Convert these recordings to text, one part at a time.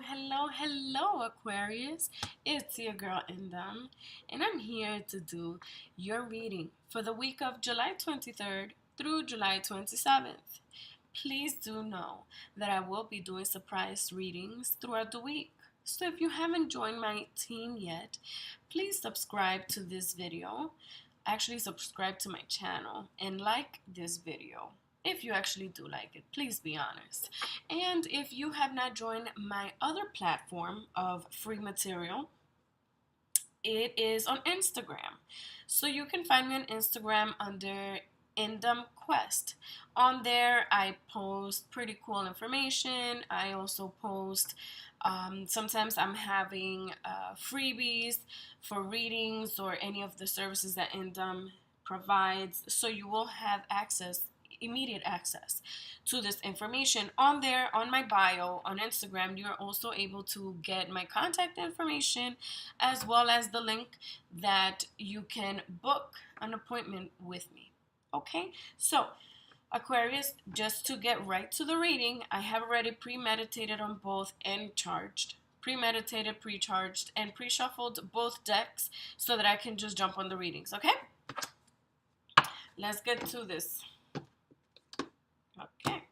Hello, Aquarius. It's your girl Indam, and I'm here to do your reading for the week of July 23rd through July 27th. Please do know that I will be doing surprise readings throughout the week. So if you haven't joined my team yet, please subscribe to this video. Actually, subscribe to my channel and like this video. If you actually do like it, please be honest. And if you have not joined my other platform of free material, it is on Instagram. So you can find me on Instagram under Indom Quest. On there, I post pretty cool information. I also post, sometimes I'm having freebies for readings or any of the services that Indom provides. So you will have immediate access to this information. On there, on my bio on Instagram, you're also able to get my contact information as well as the link that you can book an appointment with me. Okay, so Aquarius, just to get right to the reading, I have already premeditated on both and charged. Premeditated, pre-charged, and pre-shuffled both decks so that I can just jump on the readings, okay? Let's get to this. Okay.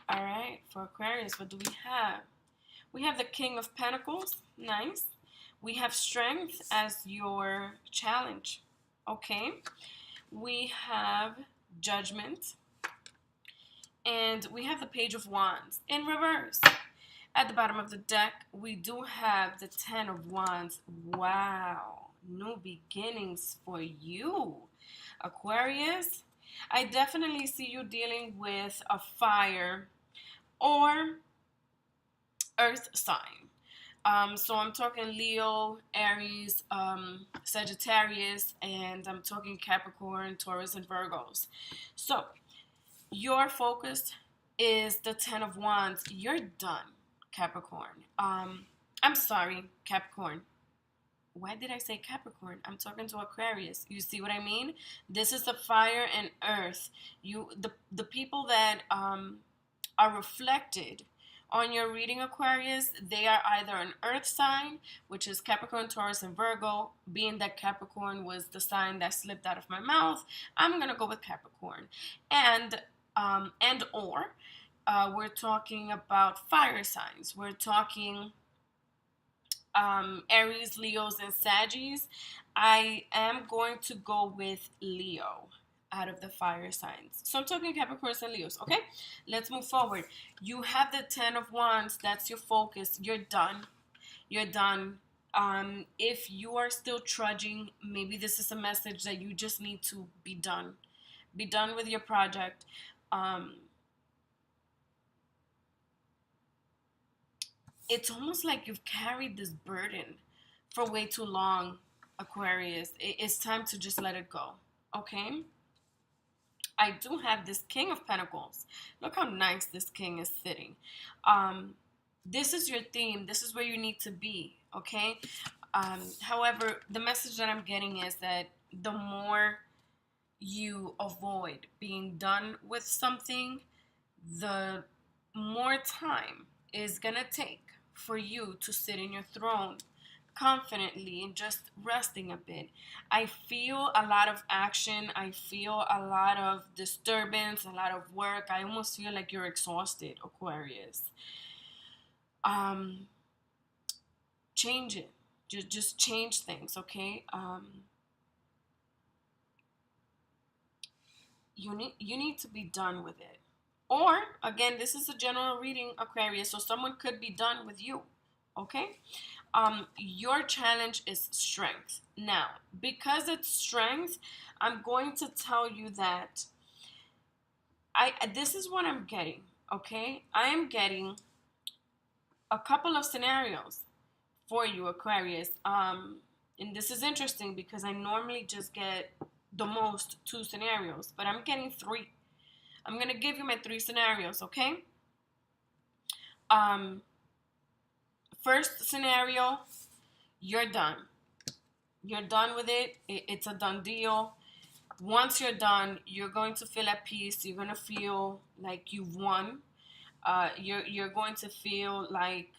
All right, for Aquarius, what do we have? We have the King of Pentacles. Nice. We have Strength as your challenge. Okay. We have Judgment. And we have the Page of Wands in reverse. At the bottom of the deck, we do have the Ten of Wands. Wow. New beginnings for you, Aquarius. I definitely see you dealing with a fire or earth sign. So I'm talking Leo, Aries, Sagittarius, and I'm talking Capricorn, Taurus, and Virgos. So your focus is the Ten of Wands. You're done, Capricorn. I'm sorry, Capricorn. Why did I say Capricorn? I'm talking to Aquarius. You see what I mean? This is the fire and earth. The people that are reflected on your reading, Aquarius, they are either an earth sign, which is Capricorn, Taurus, and Virgo. Being that Capricorn was the sign that slipped out of my mouth, I'm gonna go with Capricorn. And we're talking about fire signs. We're talking Aries, Leos, and Saggies. I am going to go with Leo out of the fire signs. So I'm talking Capricorns and Leos, okay? Let's move forward. You have the Ten of Wands. That's your focus. You're done. You're done. If you are still trudging, maybe this is a message that you just need to be done. Be done with your project. It's almost like you've carried this burden for way too long, Aquarius. It's time to just let it go, okay? I do have this King of Pentacles. Look how nice this king is sitting. This is your theme. This is where you need to be, okay? However, the message that I'm getting is that the more you avoid being done with something, the more time is going to take for you to sit in your throne confidently and just resting a bit. I feel a lot of action. I feel a lot of disturbance, a lot of work. I almost feel like you're exhausted, Aquarius. Change it. Just change things, okay? You need to be done with it. Or, again, this is a general reading, Aquarius, so someone could be done with you, okay? Your challenge is strength. Now, because it's strength, I'm going to tell you that this is what I'm getting, okay? I am getting a couple of scenarios for you, Aquarius. And this is interesting because I normally just get the most 2 scenarios, but I'm getting 3. I'm going to give you my 3 scenarios, okay? First scenario, you're done. You're done with it. It's a done deal. Once you're done, you're going to feel at peace. You're going to feel like you've won. You're going to feel like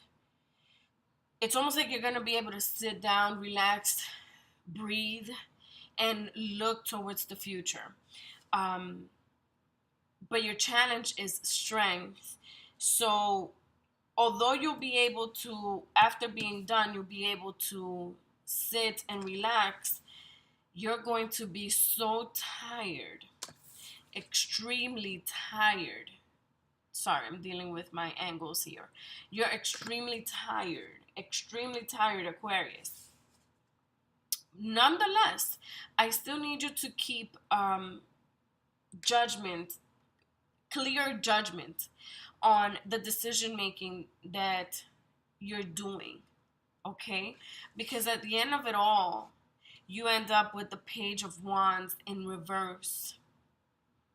it's almost like you're going to be able to sit down, relax, breathe, and look towards the future. Um, but your challenge is strength. So, although you'll be able to, after being done, you'll be able to sit and relax, you're going to be so tired, extremely tired. Sorry, I'm dealing with my angles here. You're extremely tired, Aquarius. Nonetheless, I still need you to keep judgment, clear judgment on the decision making that you're doing, okay? Because at the end of it all, you end up with the Page of Wands in reverse,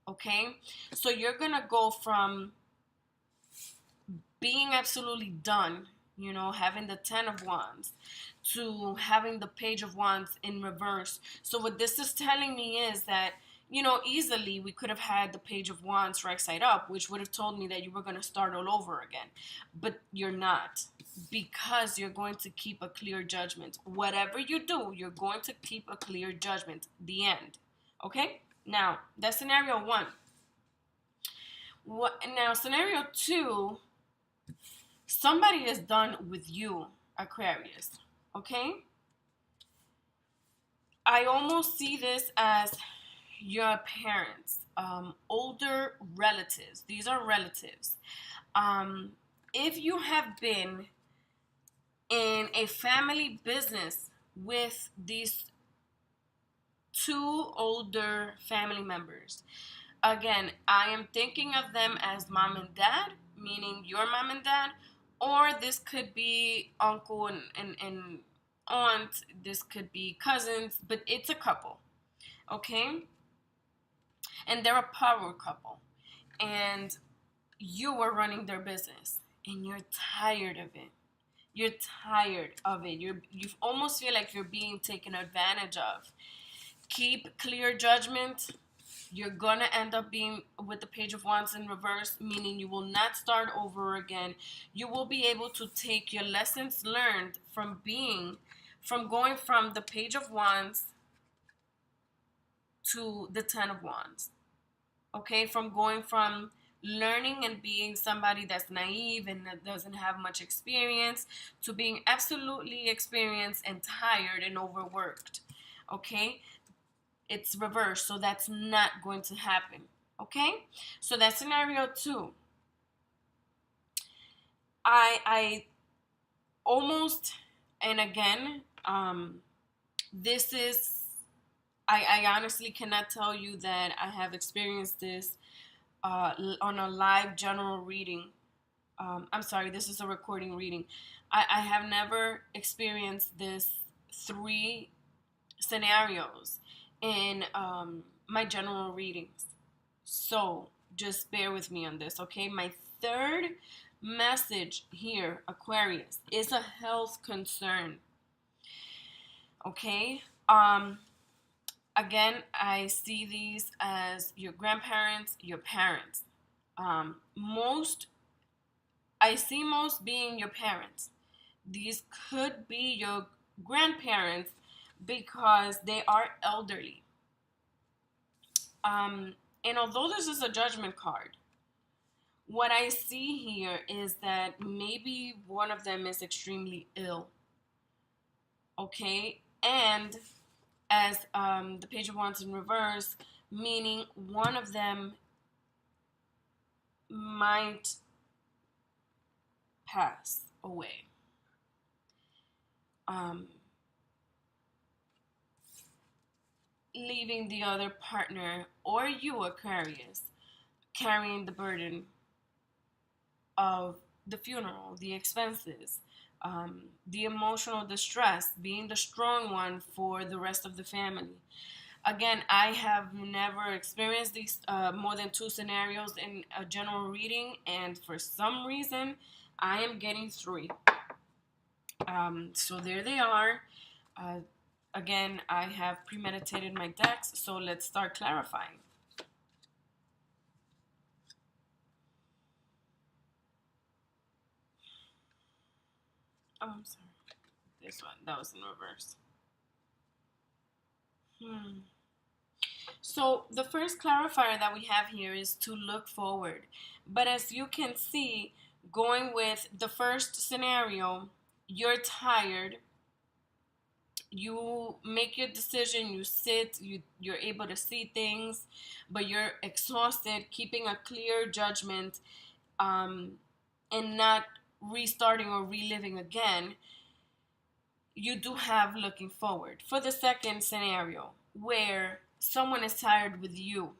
okay? So you're gonna go from being absolutely done, you know, having the Ten of Wands, to having the Page of Wands in reverse. So what this is telling me is that, you know, easily we could have had the Page of Wands right side up, which would have told me that you were going to start all over again. But you're not, because you're going to keep a clear judgment. Whatever you do, you're going to keep a clear judgment. The end. Okay? Now, that's scenario one. Now, scenario two, somebody is done with you, Aquarius. Okay? I almost see this as your parents, older relatives. These are relatives. If you have been in a family business with these two older family members, again, I am thinking of them as mom and dad, meaning your mom and dad, or this could be uncle and aunt, this could be cousins, but it's a couple, okay? And they're a power couple, and you are running their business, and you're tired of it. You're tired of it. You almost feel like you're being taken advantage of. Keep clear judgment. You're gonna end up being with the Page of Wands in reverse, meaning you will not start over again. You will be able to take your lessons learned from going from the Page of Wands to the Ten of Wands. Okay, from going from learning and being somebody that's naive and that doesn't have much experience to being absolutely experienced and tired and overworked. Okay, it's reversed, so that's not going to happen. Okay, so that's scenario two. I almost, and again, this is, I honestly cannot tell you that I have experienced this on a live general reading. I'm sorry, this is a recording reading. I have never experienced this three scenarios in my general readings. So just bear with me on this, okay? My third message here, Aquarius, is a health concern. Okay? Again, I see these as your grandparents, your parents. I see most being your parents. These could be your grandparents because they are elderly. And although this is a judgment card, what I see here is that maybe one of them is extremely ill. Okay? And as the Page of Wands in reverse, meaning one of them might pass away. Leaving the other partner or you, Aquarius, carrying the burden of the funeral, the expenses, the emotional distress, being the strong one for the rest of the family. Again, I have never experienced these more than two scenarios in a general reading, and for some reason, I am getting three. So there they are. Again, I have premeditated my decks, so let's start clarifying. Oh, I'm sorry. This one, that was in reverse. So the first clarifier that we have here is to look forward. But as you can see, going with the first scenario, you're tired, you make your decision, you sit, you're able to see things, but you're exhausted, keeping a clear judgment, um, and not restarting or reliving again. You do have looking forward. For the second scenario, where someone is tired with you,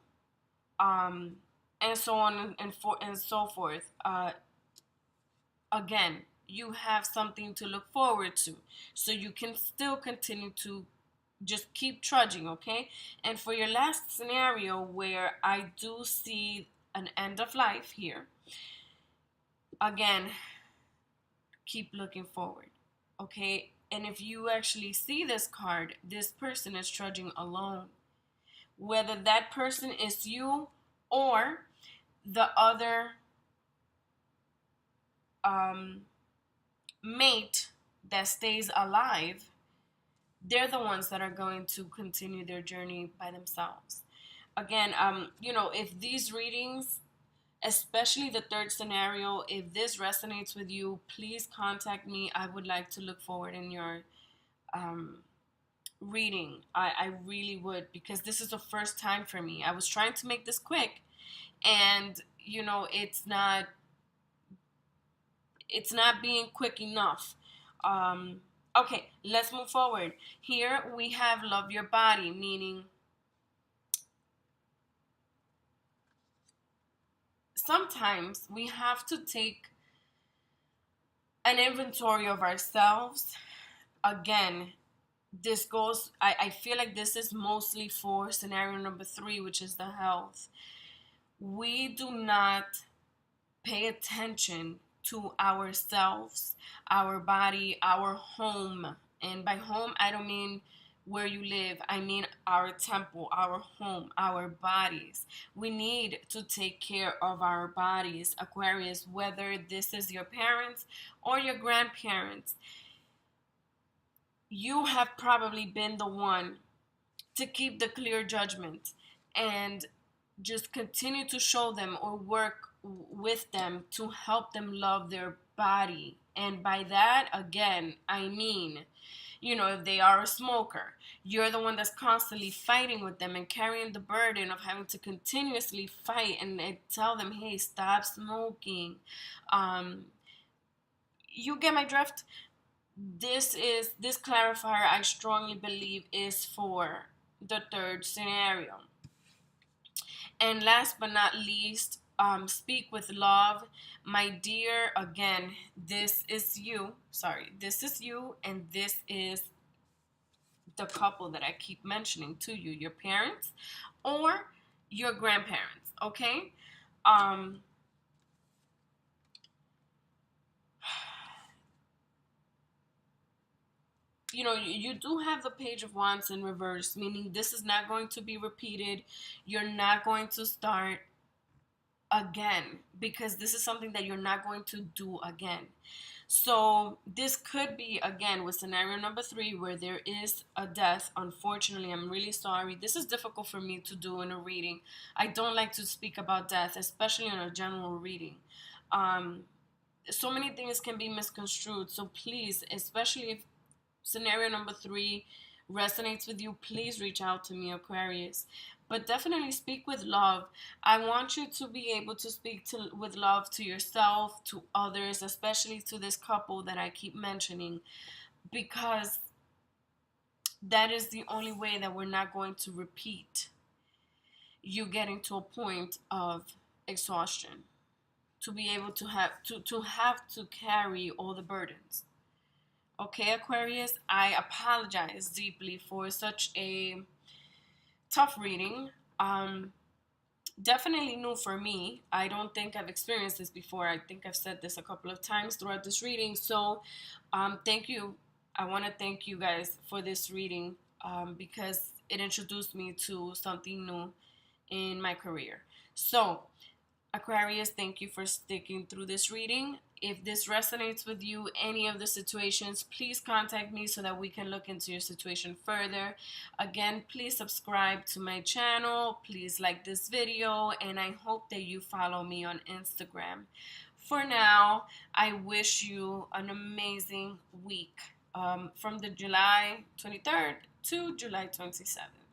um, and so on and so forth. Again, you have something to look forward to, so you can still continue to just keep trudging, okay? And for your last scenario, where I do see an end of life here, again, keep looking forward, okay? And if you actually see this card, this person is trudging alone. Whether that person is you or the other mate that stays alive, they're the ones that are going to continue their journey by themselves. Again, if these readings, especially the third scenario, if this resonates with you, please contact me. I would like to look forward in your reading. I really would, because this is the first time for me. I was trying to make this quick, and it's not being quick enough. Okay, let's move forward. Here we have love your body, meaning sometimes we have to take an inventory of ourselves. Again, I feel like this is mostly for scenario number 3, which is the health. We do not pay attention to ourselves, our body, our home. And by home, I don't mean where you live. I mean our temple, our home, our bodies. We need to take care of our bodies, Aquarius, whether this is your parents or your grandparents. You have probably been the one to keep the clear judgment and just continue to show them or work with them to help them love their body. And by that, again, I mean, if they are a smoker, you're the one that's constantly fighting with them and carrying the burden of having to continuously fight and tell them, hey, stop smoking. You get my drift? This clarifier, I strongly believe, is for the third scenario. And last but not least, speak with love. My dear, again, this is you. Sorry, this is you, and this is the couple that I keep mentioning to you, your parents or your grandparents, okay? You do have the Page of Wands in reverse, meaning this is not going to be repeated. You're not going to start again, because this is something that you're not going to do again. So this could be, again, with scenario number 3, where there is a death. Unfortunately, I'm really sorry. This is difficult for me to do in a reading. I don't like to speak about death, especially in a general reading. So many things can be misconstrued. So please, especially if scenario number 3 resonates with you, please reach out to me, Aquarius. But definitely speak with love. I want you to be able to speak with love to yourself, to others, especially to this couple that I keep mentioning, because that is the only way that we're not going to repeat you getting to a point of exhaustion, to be able to have to carry all the burdens. Okay, Aquarius, I apologize deeply for such a tough reading. Definitely new for me. I don't think I've experienced this before. I think I've said this a couple of times throughout this reading. So, thank you. I want to thank you guys for this reading, because it introduced me to something new in my career. So, Aquarius, thank you for sticking through this reading. If this resonates with you, any of the situations, please contact me so that we can look into your situation further. Again, please subscribe to my channel. Please like this video, and I hope that you follow me on Instagram. For now, I wish you an amazing week from the July 23rd to July 27th.